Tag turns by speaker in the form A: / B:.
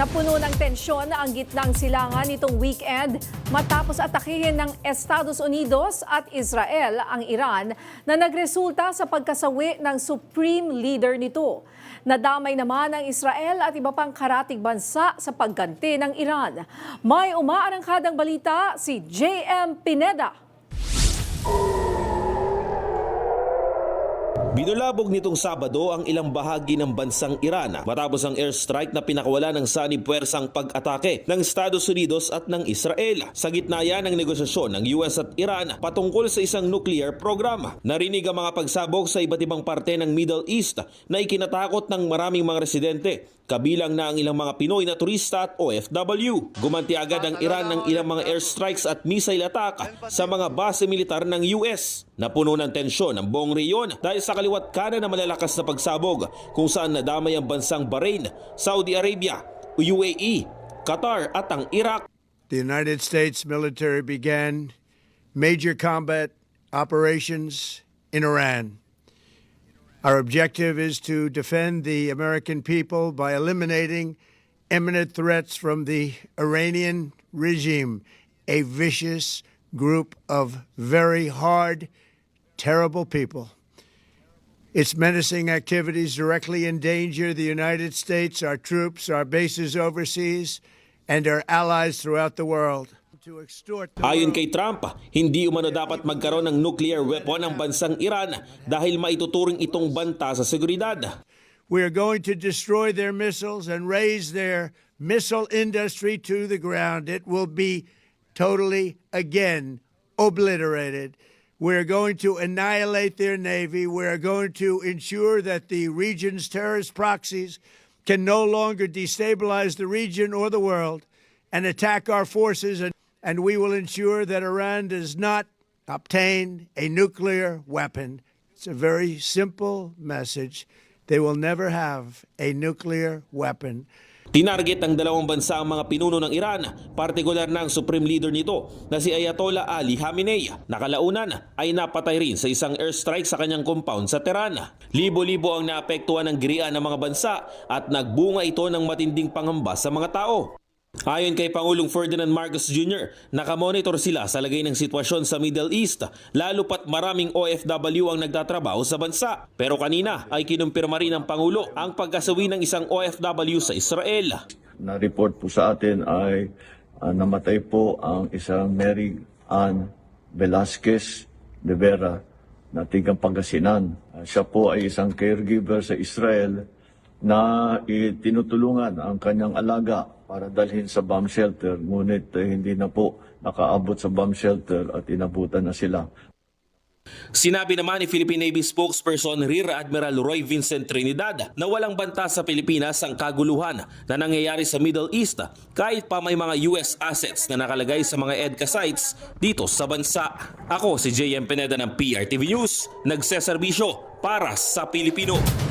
A: Napuno ng tensyon ang gitnang silangan nitong weekend matapos atakihin ng Estados Unidos at Israel ang Iran na nagresulta sa pagkasawi ng supreme leader nito. Nadamay naman ang Israel at iba pang karatig bansa sa pagganti ng Iran. May umaarangkadang balita si JM Pineda.
B: Binulabog nitong Sabado ang ilang bahagi ng bansang Iran matapos ang airstrike na pinakawala ng sanib puwersang pag-atake ng Estados Unidos at ng Israel. Sa gitna yan ng negosasyon ng US at Iran patungkol sa isang nuclear program. Narinig ang mga pagsabog sa iba't ibang parte ng Middle East na ikinatakot ng maraming mga residente, kabilang na ang ilang mga Pinoy na turista at OFW. Gumanti agad ang Iran ng ilang mga airstrikes at missile attack sa mga base militar ng US. Napuno ng tensyon ang buong rehiyon dahil sa kaliwat kanan na malalakas na pagsabog kung saan nadamay ang bansang Bahrain, Saudi Arabia, UAE, Qatar at ang Iraq.
C: The United States military began major combat operations in Iran. Our objective is to defend the American people by eliminating imminent threats from the Iranian regime, a vicious group of very hard, terrible people. Its menacing activities directly endanger the United States, our troops, our bases overseas, and our allies throughout the world.
B: Ayon kay Trump, hindi umano dapat magkaroon ng nuclear weapon ang bansang Iran dahil maituturing itong banta sa seguridad.
C: We are going to destroy their missiles and raise their missile industry to the ground. It will be totally, again, obliterated. We're going to annihilate their navy. We're going to ensure that the region's terrorist proxies can no longer destabilize the region or the world and attack our forces. And we will ensure that Iran does not obtain a nuclear weapon. It's a very simple message. They will never have a nuclear weapon.
B: Tinarget ng dalawang bansa ang mga pinuno ng Iran, partikular na ang supreme leader nito na si Ayatollah Ali Khamenei. Nakalaunan ay napatay rin sa isang airstrike sa kanyang compound sa Tehran. Libo-libo ang naapektuhan ng girian ng mga bansa at nagbunga ito ng matinding pangamba sa mga tao. Ayon kay Pangulong Ferdinand Marcos Jr., nakamonitor sila sa lagay ng sitwasyon sa Middle East, lalo pat maraming OFW ang nagtatrabaho sa bansa. Pero kanina ay kinumpirma rin ng Pangulo ang pagkasawi ng isang OFW sa Israel.
D: Na-report po sa atin ay namatay po ang isang Mary Ann Velasquez de Vera na tigang Pangasinan. Siya po ay isang caregiver sa Israel na tinutulungan ang kanyang alaga para dalhin sa bomb shelter, ngunit hindi na po nakaabot sa bomb shelter at inabutan na sila.
B: Sinabi naman ni Philippine Navy spokesperson Rear Admiral Roy Vincent Trinidad na walang banta sa Pilipinas ang kaguluhan na nangyayari sa Middle East kahit pa may mga US assets na nakalagay sa mga EDCA sites dito sa bansa. Ako si JM Pineda ng PRTV News, nagseserbisyo para sa Pilipino.